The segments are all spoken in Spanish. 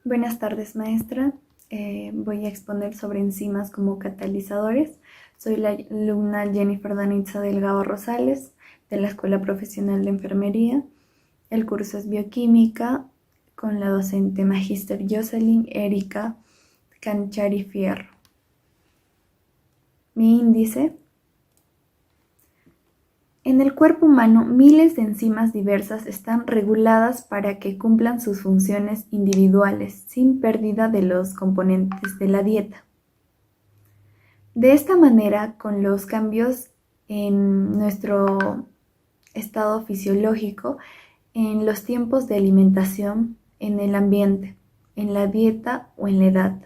Buenas tardes, maestra. Voy a exponer sobre enzimas como catalizadores. Soy la alumna Jennifer Danitza Delgado Rosales de la Escuela Profesional de Enfermería. El curso es Bioquímica con la docente Magíster Jocelyn Erika Canchari Fierro. Mi índice. En el cuerpo humano, miles de enzimas diversas están reguladas para que cumplan sus funciones individuales, sin pérdida de los componentes de la dieta. De esta manera, con los cambios en nuestro estado fisiológico, en los tiempos de alimentación, en el ambiente, en la dieta o en la edad,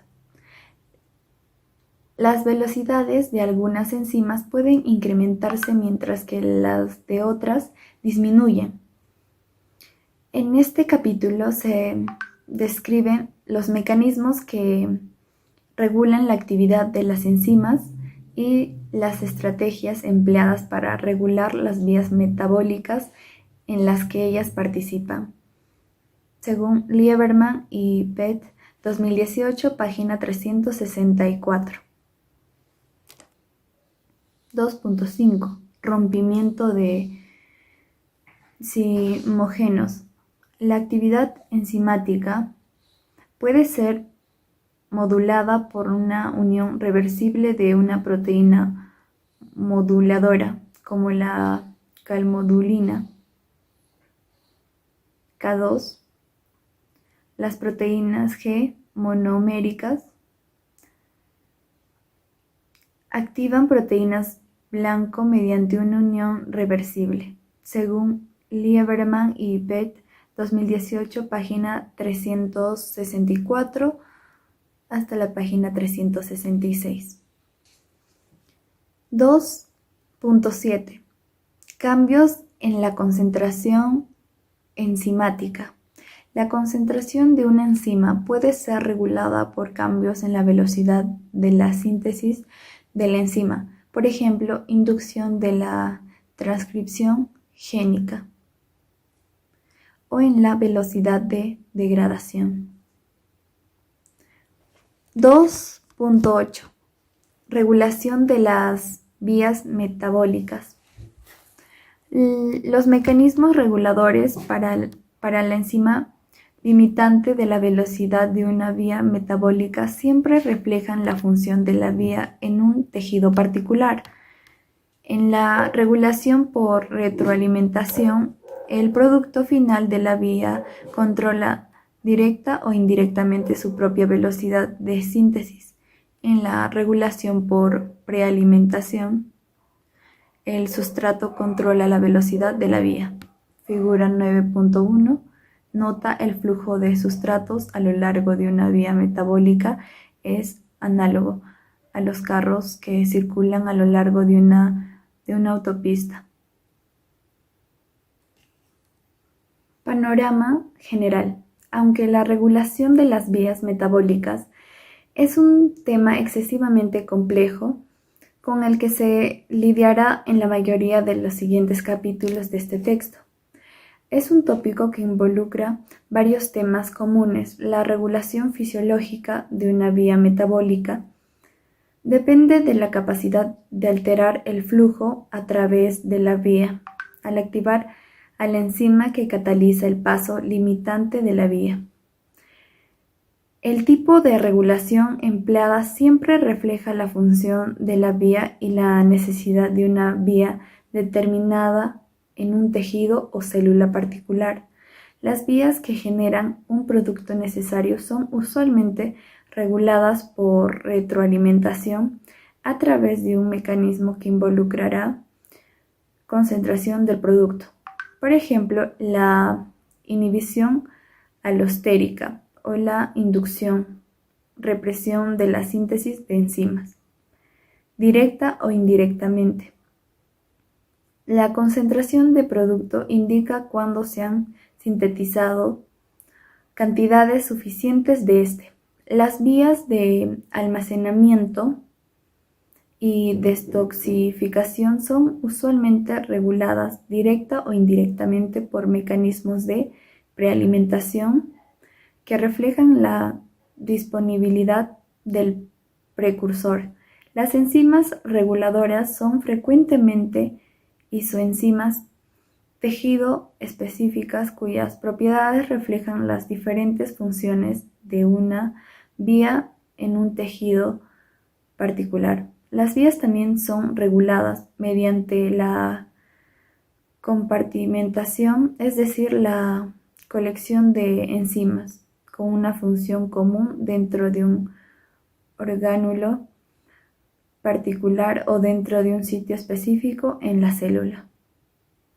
las velocidades de algunas enzimas pueden incrementarse mientras que las de otras disminuyen. En este capítulo se describen los mecanismos que regulan la actividad de las enzimas y las estrategias empleadas para regular las vías metabólicas en las que ellas participan. Según Lieberman y Pett, 2018, página 364. 2.5. Rompimiento de simógenos. La actividad enzimática puede ser modulada por una unión reversible de una proteína moduladora, como la calmodulina K2, las proteínas G monoméricas activan proteínas blanco mediante una unión reversible, según Lieberman y Pett, 2018, página 364 hasta la página 366. 2.7. Cambios en la concentración enzimática. La concentración de una enzima puede ser regulada por cambios en la velocidad de la síntesis de la enzima, por ejemplo, inducción de la transcripción génica, o en la velocidad de degradación. 2.8. Regulación de las vías metabólicas. Los mecanismos reguladores para la enzima limitante de la velocidad de una vía metabólica siempre reflejan la función de la vía en un tejido particular. En la regulación por retroalimentación, el producto final de la vía controla directa o indirectamente su propia velocidad de síntesis. En la regulación por prealimentación, el sustrato controla la velocidad de la vía. Figura 9.1. Nota el flujo de sustratos a lo largo de una vía metabólica es análogo a los carros que circulan a lo largo de una autopista. Panorama general. Aunque la regulación de las vías metabólicas es un tema excesivamente complejo, con el que se lidiará en la mayoría de los siguientes capítulos de este texto. Es un tópico que involucra varios temas comunes. La regulación fisiológica de una vía metabólica depende de la capacidad de alterar el flujo a través de la vía, al activar a la enzima que cataliza el paso limitante de la vía. El tipo de regulación empleada siempre refleja la función de la vía y la necesidad de una vía determinada en un tejido o célula particular. Las vías que generan un producto necesario son usualmente reguladas por retroalimentación a través de un mecanismo que involucrará concentración del producto. Por ejemplo, la inhibición alostérica o la inducción, represión de la síntesis de enzimas, directa o indirectamente. La concentración de producto indica cuándo se han sintetizado cantidades suficientes de este. Las vías de almacenamiento y detoxificación son usualmente reguladas directa o indirectamente por mecanismos de prealimentación, que reflejan la disponibilidad del precursor. Las enzimas reguladoras son frecuentemente isoenzimas tejido específicas cuyas propiedades reflejan las diferentes funciones de una vía en un tejido particular. Las vías también son reguladas mediante la compartimentación, es decir, la colección de enzimas con una función común dentro de un orgánulo particular o dentro de un sitio específico en la célula.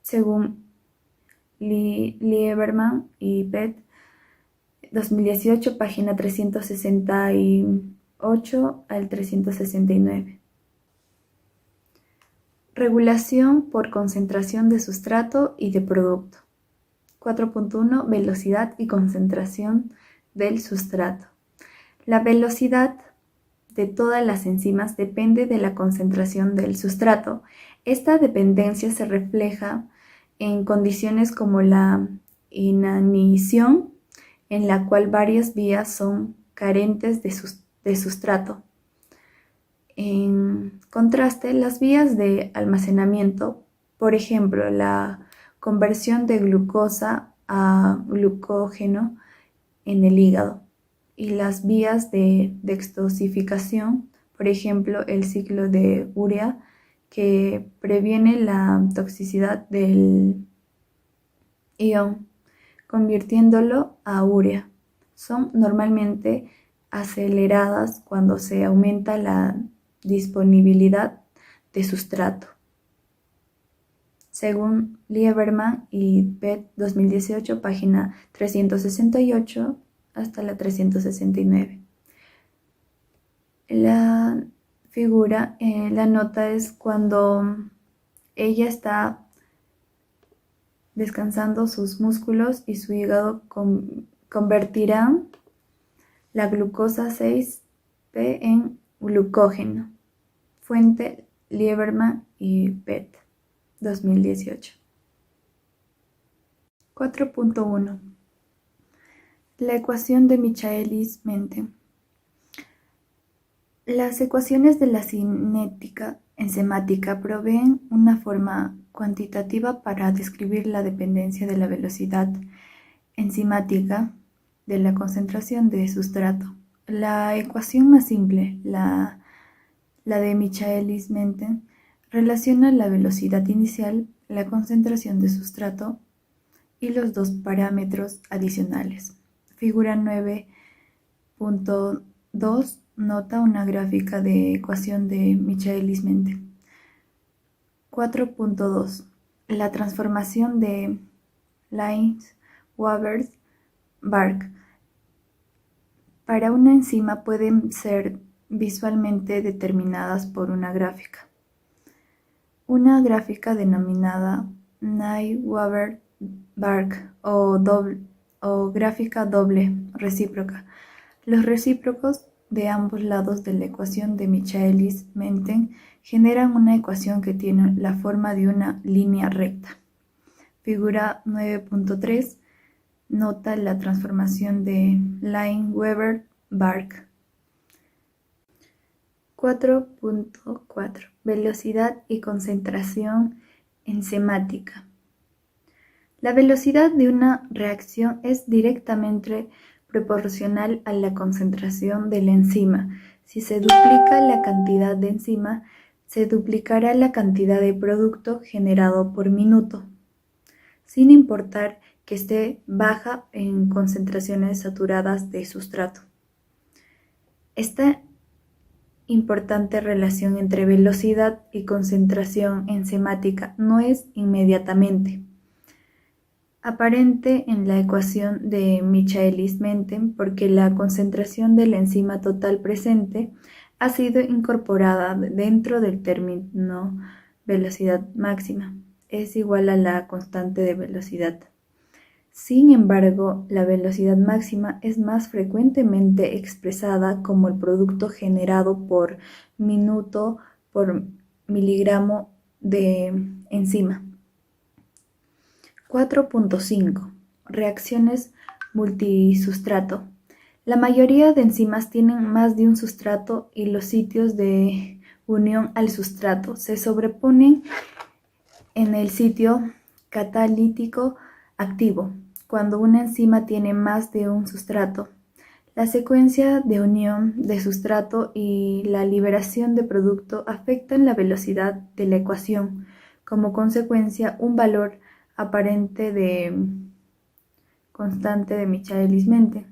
Según Lieberman y Pett, 2018, página 368 al 369. Regulación por concentración de sustrato y de producto. 4.1. Velocidad y concentración del sustrato. La velocidad de todas las enzimas depende de la concentración del sustrato. Esta dependencia se refleja en condiciones como la inanición, en la cual varias vías son carentes de sustrato. En contraste, las vías de almacenamiento, por ejemplo, la conversión de glucosa a glucógeno en el hígado, y las vías de detoxificación, por ejemplo, el ciclo de urea, que previene la toxicidad del ion, convirtiéndolo a urea, son normalmente aceleradas cuando se aumenta la disponibilidad de sustrato. Según Lieberman y Pett, 2018, página 368 hasta la 369. La figura, la nota es cuando ella está descansando, sus músculos y su hígado convertirán la glucosa 6P en glucógeno. Fuente Lieberman y Pett, 2018. 4.1. La ecuación de Michaelis-Menten. Las ecuaciones de la cinética enzimática proveen una forma cuantitativa para describir la dependencia de la velocidad enzimática de la concentración de sustrato. La ecuación más simple, la de Michaelis-Menten, relaciona la velocidad inicial, la concentración de sustrato y los dos parámetros adicionales. Figura 9.2 nota una gráfica de ecuación de Michaelis-Menten. 4.2. La transformación de Linz-Waver-Bark. Para una enzima pueden ser visualmente determinadas por una gráfica. Una gráfica denominada Linz-Waver-Bark o gráfica doble recíproca. Los recíprocos de ambos lados de la ecuación de Michaelis-Menten generan una ecuación que tiene la forma de una línea recta. Figura 9.3 nota la transformación de Linz-Waver-Bark. 4.4. Velocidad y concentración enzimática. La velocidad de una reacción es directamente proporcional a la concentración de la enzima. Si se duplica la cantidad de enzima, se duplicará la cantidad de producto generado por minuto, sin importar que esté baja en concentraciones saturadas de sustrato. Esta importante relación entre velocidad y concentración enzimática no es inmediatamente aparente en la ecuación de Michaelis-Menten, porque la concentración de la enzima total presente ha sido incorporada dentro del término velocidad máxima, es igual a la constante de velocidad. Sin embargo, la velocidad máxima es más frecuentemente expresada como el producto generado por minuto por miligramo de enzima. 4.5. Reacciones multisustrato. La mayoría de enzimas tienen más de un sustrato y los sitios de unión al sustrato se sobreponen en el sitio catalítico activo, cuando una enzima tiene más de un sustrato. La secuencia de unión de sustrato y la liberación de producto afectan la velocidad de la ecuación. Como consecuencia, un valor aparente de constante de Michaelis-Menten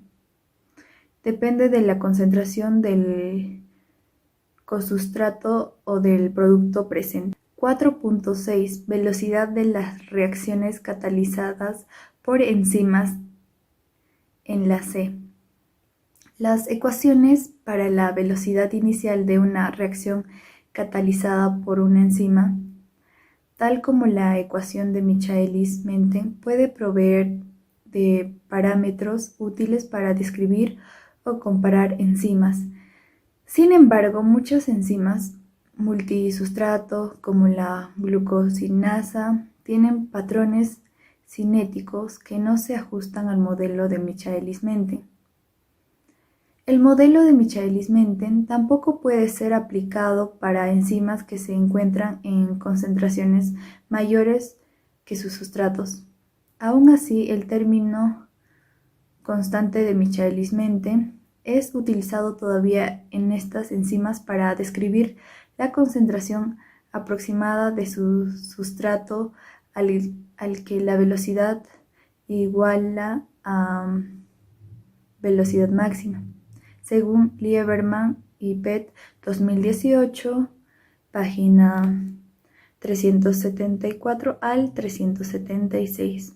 depende de la concentración del cosustrato o del producto presente. 4.6 Velocidad de las reacciones catalizadas por enzimas en la C. Las ecuaciones para la velocidad inicial de una reacción catalizada por una enzima, tal como la ecuación de Michaelis-Menten, puede proveer de parámetros útiles para describir o comparar enzimas. Sin embargo, muchas enzimas multisustrato, como la glucosinasa, tienen patrones cinéticos que no se ajustan al modelo de Michaelis-Menten. El modelo de Michaelis-Menten tampoco puede ser aplicado para enzimas que se encuentran en concentraciones mayores que sus sustratos. Aún así, el término constante de Michaelis-Menten es utilizado todavía en estas enzimas para describir la concentración aproximada de su sustrato al que la velocidad iguala a velocidad máxima, según Lieberman y Pett 2018, página 374 al 376.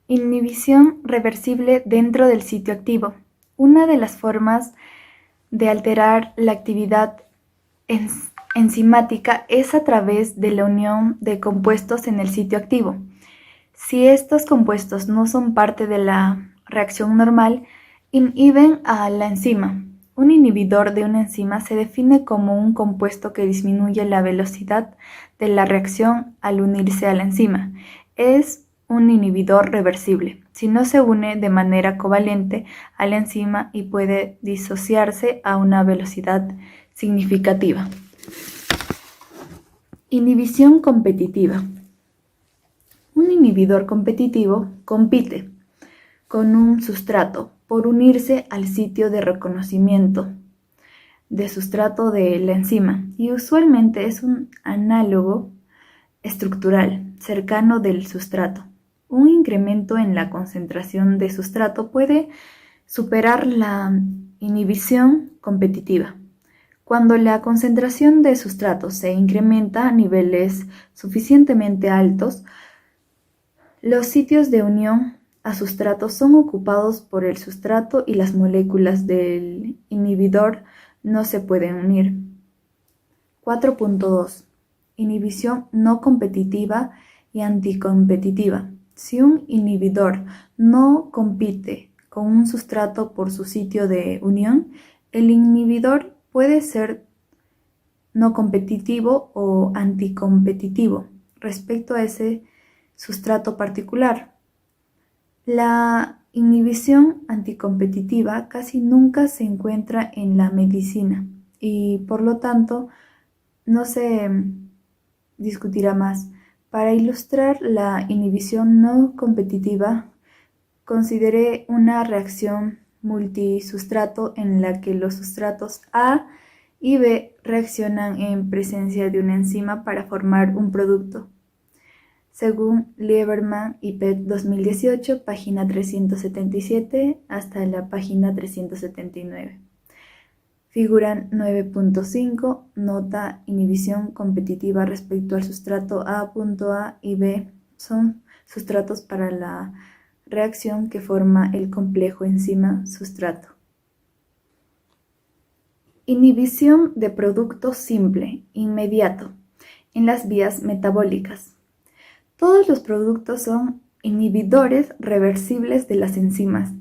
Inhibición reversible dentro del sitio activo. Una de las formas de alterar la actividad enzimática es a través de la unión de compuestos en el sitio activo. Si estos compuestos no son parte de la reacción normal, inhiben a la enzima. Un inhibidor de una enzima se define como un compuesto que disminuye la velocidad de la reacción al unirse a la enzima. Es un inhibidor reversible si no se une de manera covalente a la enzima y puede disociarse a una velocidad significativa. Inhibición competitiva. Un inhibidor competitivo compite con un sustrato por unirse al sitio de reconocimiento de sustrato de la enzima y usualmente es un análogo estructural cercano del sustrato. Un incremento en la concentración de sustrato puede superar la inhibición competitiva. Cuando la concentración de sustrato se incrementa a niveles suficientemente altos, los sitios de unión a sustrato son ocupados por el sustrato y las moléculas del inhibidor no se pueden unir. 4.2 Inhibición no competitiva y anticompetitiva. Si un inhibidor no compite con un sustrato por su sitio de unión, el inhibidor puede ser no competitivo o anticompetitivo respecto a ese sustrato particular. La inhibición anticompetitiva casi nunca se encuentra en la medicina y por lo tanto no se discutirá más. Para ilustrar la inhibición no competitiva, considere una reacción multisustrato en la que los sustratos A y B reaccionan en presencia de una enzima para formar un producto. Según Lieberman y Pett 2018, página 377 hasta la página 379. Figura 9.5, nota inhibición competitiva respecto al sustrato A y B son sustratos para la reacción que forma el complejo enzima-sustrato. Inhibición de producto simple, inmediato, en las vías metabólicas. Todos los productos son inhibidores reversibles de las enzimas,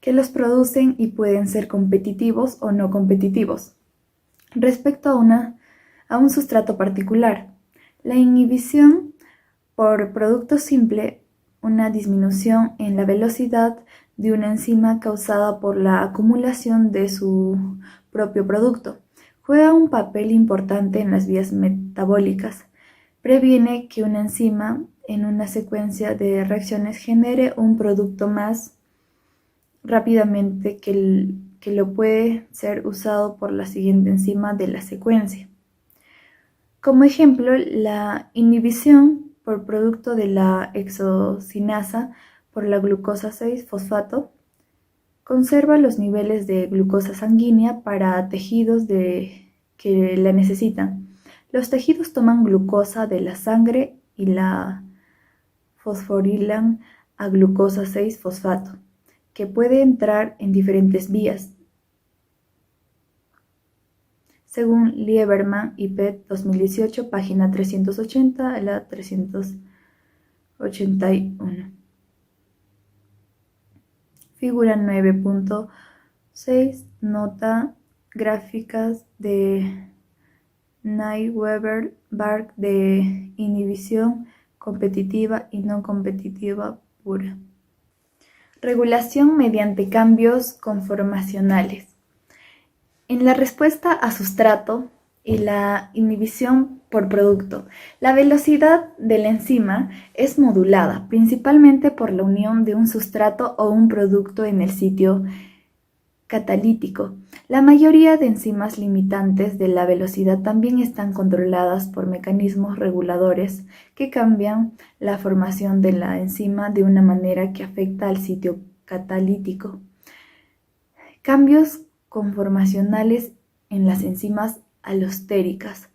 que los producen y pueden ser competitivos o no competitivos. Respecto a un sustrato particular, la inhibición por producto simple una disminución en la velocidad de una enzima causada por la acumulación de su propio producto. Juega un papel importante en las vías metabólicas. Previene que una enzima en una secuencia de reacciones genere un producto más rápidamente que lo puede ser usado por la siguiente enzima de la secuencia. Como ejemplo, la inhibición por producto de la hexocinasa por la glucosa 6-fosfato conserva los niveles de glucosa sanguínea para tejidos que la necesitan. Los tejidos toman glucosa de la sangre y la fosforilan a glucosa 6-fosfato, que puede entrar en diferentes vías. Según Lieberman y Pett 2018, página 380 a la 381. Figura 9.6, nota gráficas de Naix-Weber-Bark de inhibición competitiva y no competitiva pura. Regulación mediante cambios conformacionales. En la respuesta a sustrato y la inhibición por producto, la velocidad de la enzima es modulada principalmente por la unión de un sustrato o un producto en el sitio catalítico. La mayoría de enzimas limitantes de la velocidad también están controladas por mecanismos reguladores que cambian la formación de la enzima de una manera que afecta al sitio catalítico. Cambios conformacionales en las enzimas alostéricas.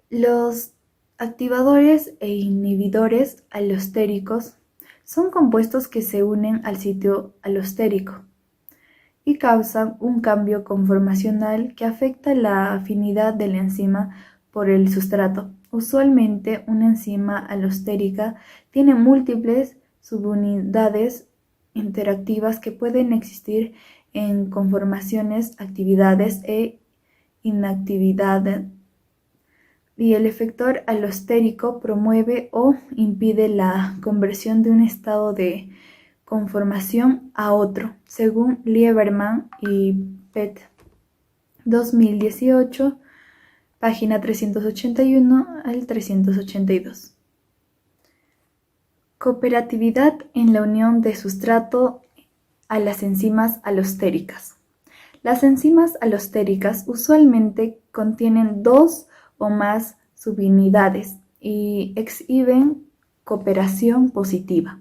Los activadores e inhibidores alostéricos son compuestos que se unen al sitio alostérico y causan un cambio conformacional que afecta la afinidad de la enzima por el sustrato. Usualmente, una enzima alostérica tiene múltiples subunidades interactivas que pueden existir en conformaciones, actividades e inactividad, y el efector alostérico promueve o impide la conversión de un estado de conformación a otro, según Lieberman y Pett 2018, página 381 al 382. Cooperatividad en la unión de sustrato a las enzimas alostéricas. Las enzimas alostéricas usualmente contienen dos o más subunidades y exhiben cooperación positiva.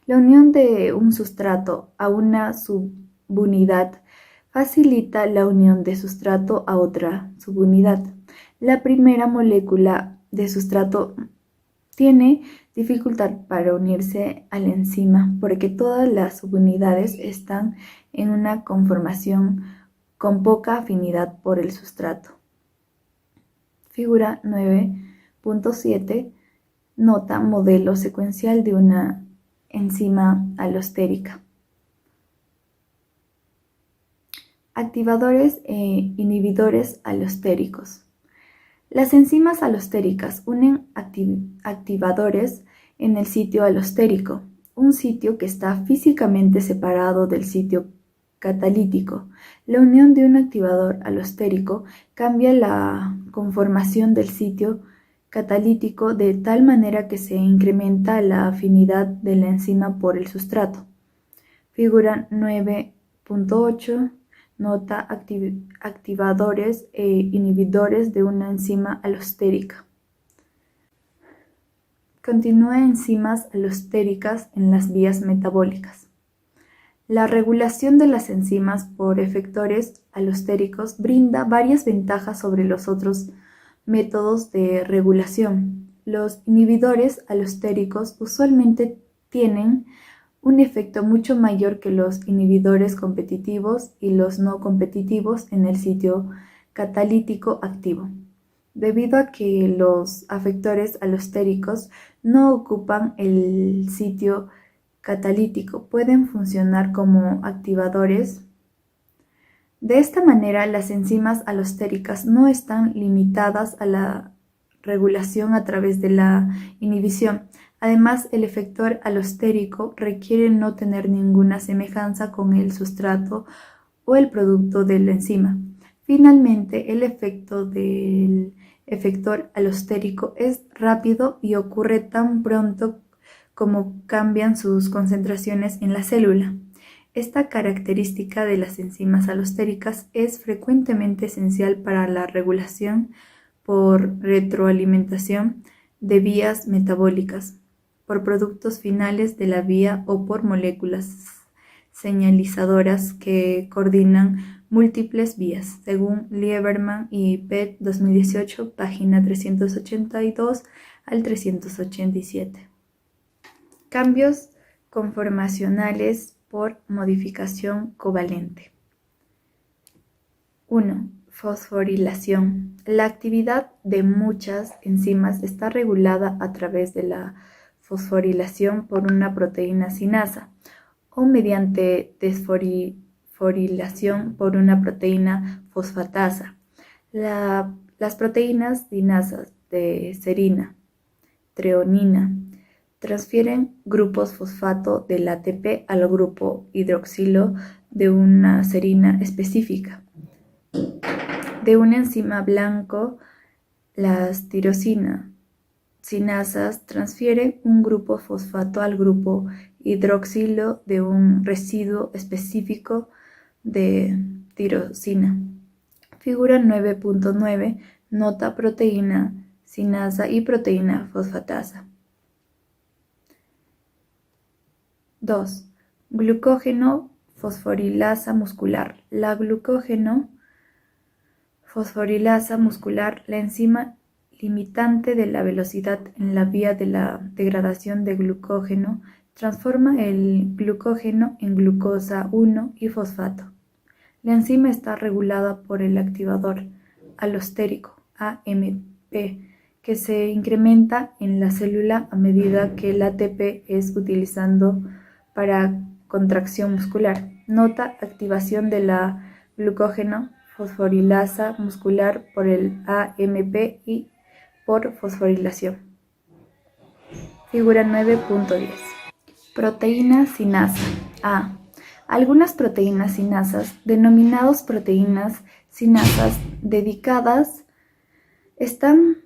La unión de un sustrato a una subunidad facilita la unión de sustrato a otra subunidad. La primera molécula de sustrato tiene dificultad para unirse a la enzima porque todas las subunidades están en una conformación con poca afinidad por el sustrato. Figura 9.7, nota modelo secuencial de una enzima alostérica. Activadores e inhibidores alostéricos. Las enzimas alostéricas unen activadores en el sitio alostérico, un sitio que está físicamente separado del sitio catalítico. La unión de un activador alostérico cambia la conformación del sitio catalítico de tal manera que se incrementa la afinidad de la enzima por el sustrato. Figura 9.8, nota activadores e inhibidores de una enzima alostérica. Continúa enzimas alostéricas en las vías metabólicas. La regulación de las enzimas por efectores alostéricos brinda varias ventajas sobre los otros métodos de regulación. Los inhibidores alostéricos usualmente tienen un efecto mucho mayor que los inhibidores competitivos y los no competitivos en el sitio catalítico activo, debido a que los efectores alostéricos no ocupan el sitio catalítico, pueden funcionar como activadores. De esta manera, las enzimas alostéricas no están limitadas a la regulación a través de la inhibición. Además, el efector alostérico requiere no tener ninguna semejanza con el sustrato o el producto de la enzima. Finalmente, el efecto del efector alostérico es rápido y ocurre tan pronto como cambian sus concentraciones en la célula. Esta característica de las enzimas alostéricas es frecuentemente esencial para la regulación por retroalimentación de vías metabólicas, por productos finales de la vía o por moléculas señalizadoras que coordinan múltiples vías, según Lieberman y Pett 2018, página 382 al 387. Cambios conformacionales por modificación covalente. 1. Fosforilación. La actividad de muchas enzimas está regulada a través de la fosforilación por una proteína sinasa o mediante desfosforilación por una proteína fosfatasa. Las proteínas sinasas de serina, treonina, transfieren grupos fosfato del ATP al grupo hidroxilo de una serina específica. De una enzima blanco, las tirosina sinasas transfieren un grupo fosfato al grupo hidroxilo de un residuo específico de tirosina. Figura 9.9 nota proteína sinasa y proteína fosfatasa. 2. Glucógeno fosforilasa muscular. La glucógeno fosforilasa muscular, la enzima limitante de la velocidad en la vía de la degradación de glucógeno, transforma el glucógeno en glucosa 1 y fosfato. La enzima está regulada por el activador alostérico, AMP, que se incrementa en la célula a medida que el ATP es utilizado para contracción muscular. Nota activación de la glucógeno fosforilasa muscular por el AMP y por fosforilación. Figura 9.10. Proteína sinasa. A. Algunas proteínas sinasas, denominadas proteínas sinasas dedicadas, están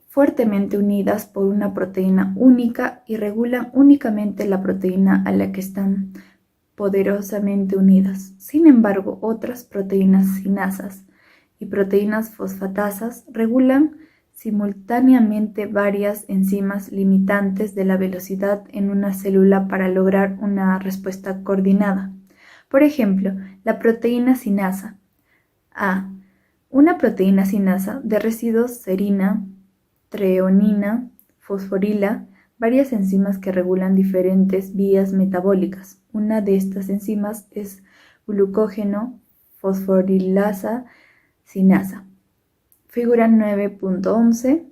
fuertemente unidas por una proteína única y regulan únicamente la proteína a la que están poderosamente unidas. Sin embargo, otras proteínas sinasas y proteínas fosfatasas regulan simultáneamente varias enzimas limitantes de la velocidad en una célula para lograr una respuesta coordinada. Por ejemplo, la proteína sinasa A. Una proteína sinasa de residuos serina, treonina, fosforila, varias enzimas que regulan diferentes vías metabólicas. Una de estas enzimas es glucógeno fosforilasa sinasa. Figura 9.11.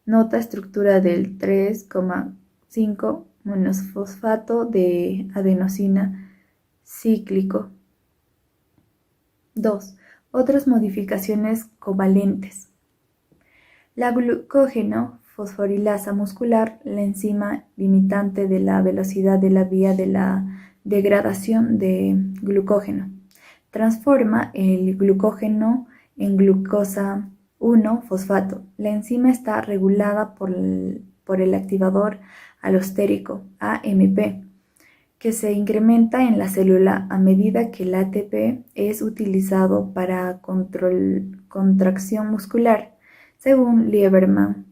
Nota estructura del 3,5 monosfosfato de adenosina cíclico. 2. Otras modificaciones covalentes. La glucógeno fosforilasa muscular, la enzima limitante de la velocidad de la vía de la degradación de glucógeno, transforma el glucógeno en glucosa 1-fosfato. La enzima está regulada por el activador alostérico, AMP, que se incrementa en la célula a medida que el ATP es utilizado para contracción muscular, según Lieberman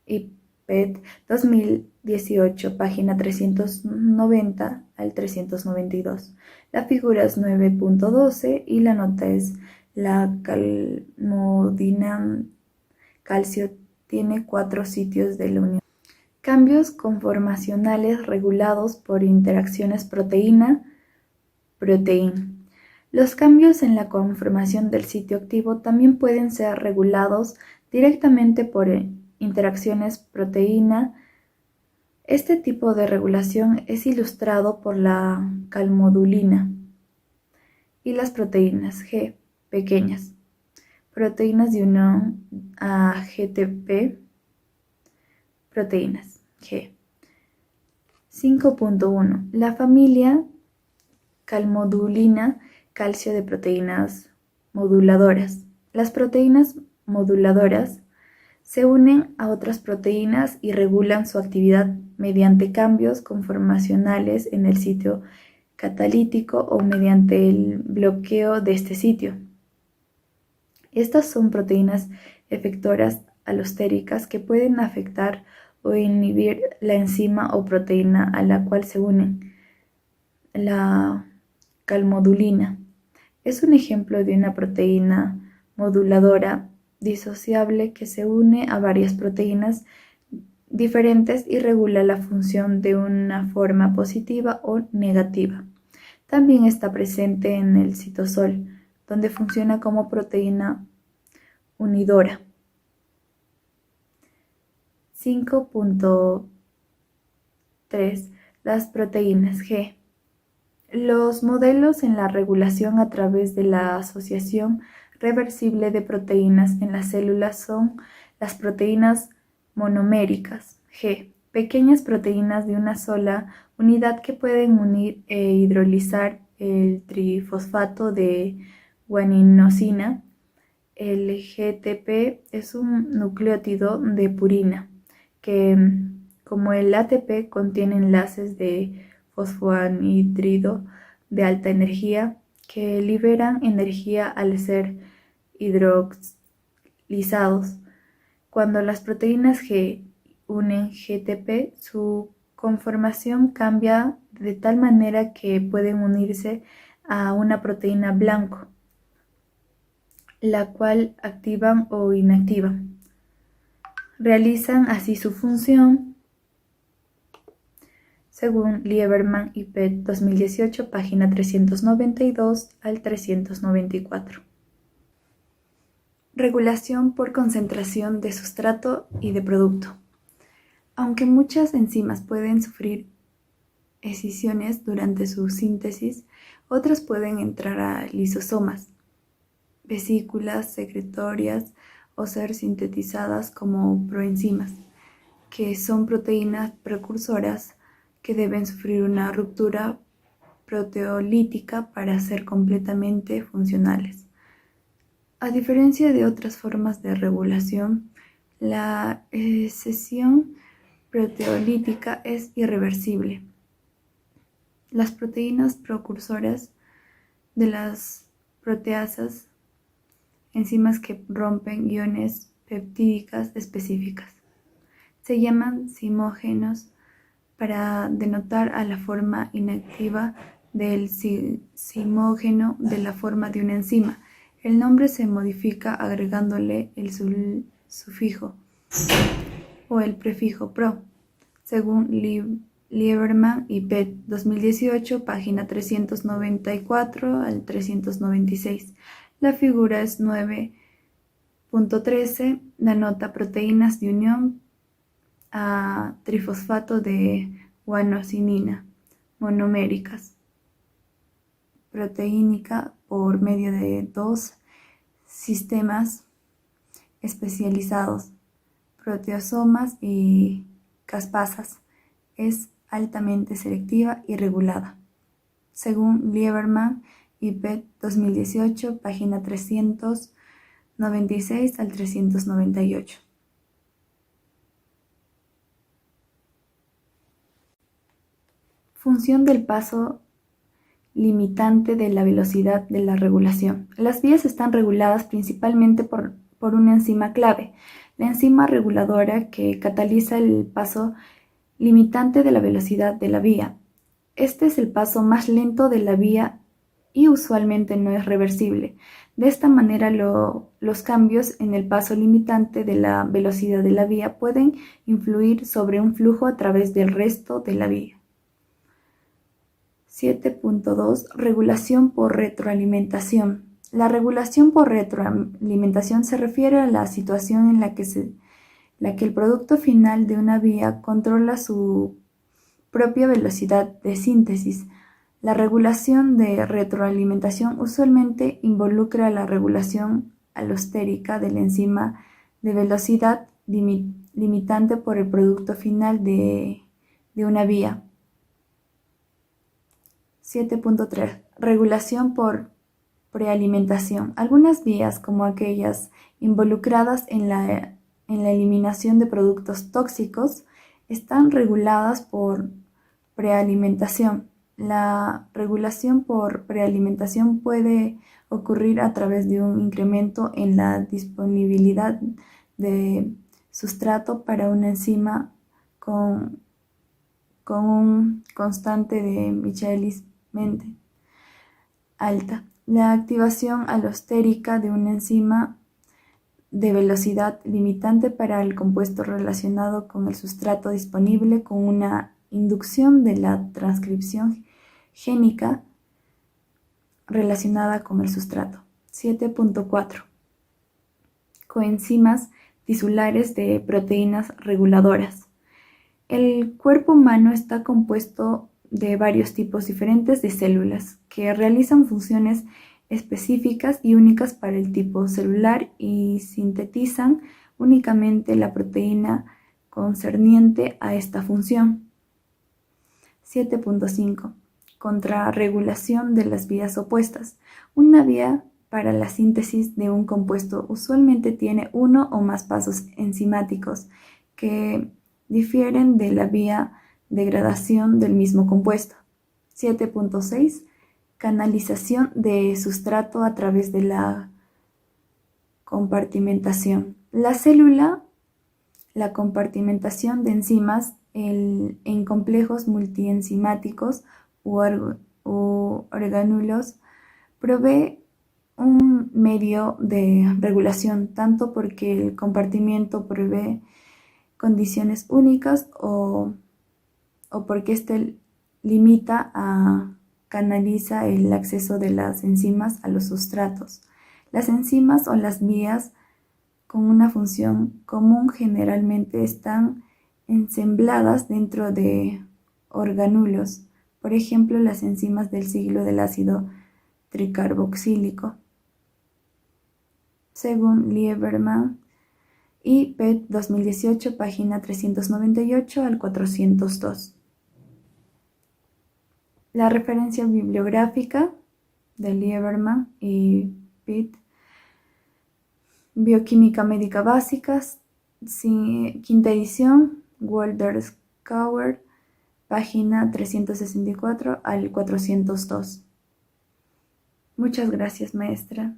y Pett 2018, página 390 al 392. La figura es 9.12 y la nota es la calmodina calcio tiene 4 sitios de la unión. Cambios conformacionales regulados por interacciones proteína-proteína. Los cambios en la conformación del sitio activo también pueden ser regulados directamente por interacciones proteína. Este tipo de regulación es ilustrado por la calmodulina y las proteínas G pequeñas, proteínas de unión a GTP, proteínas G. 5.1. La familia calmodulina calcio de proteínas moduladoras. Las proteínas moduladoras se unen a otras proteínas y regulan su actividad mediante cambios conformacionales en el sitio catalítico o mediante el bloqueo de este sitio. Estas son proteínas efectoras alostéricas que pueden afectar o inhibir la enzima o proteína a la cual se unen. La calmodulina es un ejemplo de una proteína moduladora disociable que se une a varias proteínas diferentes y regula la función de una forma positiva o negativa. También está presente en el citosol, donde funciona como proteína unidora. 5.3. Las proteínas G. Los modelos en la regulación a través de la asociación reversible de proteínas en las células son las proteínas monoméricas G, pequeñas proteínas de una sola unidad que pueden unir e hidrolizar el trifosfato de guaninosina. El GTP es un nucleótido de purina que, como el ATP, contiene enlaces de fosfoanhídrido de alta energía que liberan energía al ser hidrolizados. Cuando las proteínas G unen GTP, su conformación cambia de tal manera que pueden unirse a una proteína blanco, la cual activan o inactivan. Realizan así su función según Lieberman y Pett 2018, página 392 al 394. Regulación por concentración de sustrato y de producto. Aunque muchas enzimas pueden sufrir escisiones durante su síntesis, otras pueden entrar a lisosomas, vesículas secretorias o ser sintetizadas como proenzimas, que son proteínas precursoras que deben sufrir una ruptura proteolítica para ser completamente funcionales. A diferencia de otras formas de regulación, la escisión proteolítica es irreversible. Las proteínas precursoras de las proteasas, enzimas que rompen iones peptídicas específicas, se llaman zimógenos para denotar a la forma inactiva del zimógeno de la forma de una enzima. El nombre se modifica agregándole el sufijo o el prefijo pro, según Lieberman y Pett 2018, página 394 al 396. La figura es 9.13, denota proteínas de unión a trifosfato de guanosinina monoméricas proteínica por medio de dos sistemas especializados, proteasomas y caspasas. Es altamente selectiva y regulada, según Lieberman y Pett 2018, página 396 al 398. Función del paso limitante de la velocidad de la regulación. Las vías están reguladas principalmente por una enzima clave, la enzima reguladora que cataliza el paso limitante de la velocidad de la vía. Este es el paso más lento de la vía y usualmente no es reversible. De esta manera, los cambios en el paso limitante de la velocidad de la vía pueden influir sobre un flujo a través del resto de la vía. 7.2. Regulación por retroalimentación. La regulación por retroalimentación se refiere a la situación en la que el producto final de una vía controla su propia velocidad de síntesis. La regulación de retroalimentación usualmente involucra la regulación alostérica de la enzima de velocidad limitante por el producto final de una vía. 7.3. Regulación por prealimentación. Algunas vías, como aquellas involucradas en la eliminación de productos tóxicos, están reguladas por prealimentación. La regulación por prealimentación puede ocurrir a través de un incremento en la disponibilidad de sustrato para una enzima con un constante de Michaelis-Menten alta. La activación alostérica de una enzima de velocidad limitante para el compuesto relacionado con el sustrato disponible con una inducción de la transcripción génica relacionada con el sustrato. 7.4. Coenzimas tisulares de proteínas reguladoras. El cuerpo humano está compuesto de varios tipos diferentes de células que realizan funciones específicas y únicas para el tipo celular y sintetizan únicamente la proteína concerniente a esta función. 7.5. Contrarregulación de las vías opuestas. Una vía para la síntesis de un compuesto usualmente tiene uno o más pasos enzimáticos que difieren de la vía de degradación del mismo compuesto. 7.6. Canalización de sustrato a través de la compartimentación. La célula, la compartimentación de enzimas en complejos multienzimáticos u orgánulos provee un medio de regulación tanto porque el compartimiento provee condiciones únicas o porque éste limita canaliza el acceso de las enzimas a los sustratos. Las enzimas o las vías con una función común generalmente están ensambladas dentro de orgánulos, por ejemplo las enzimas del ciclo del ácido tricarboxílico, según Lieberman y PET 2018, página 398 al 402. La referencia bibliográfica de Lieberman y Pitt, Bioquímica Médica Básica, quinta edición, Walter Coward, página 364 al 402. Muchas gracias, maestra.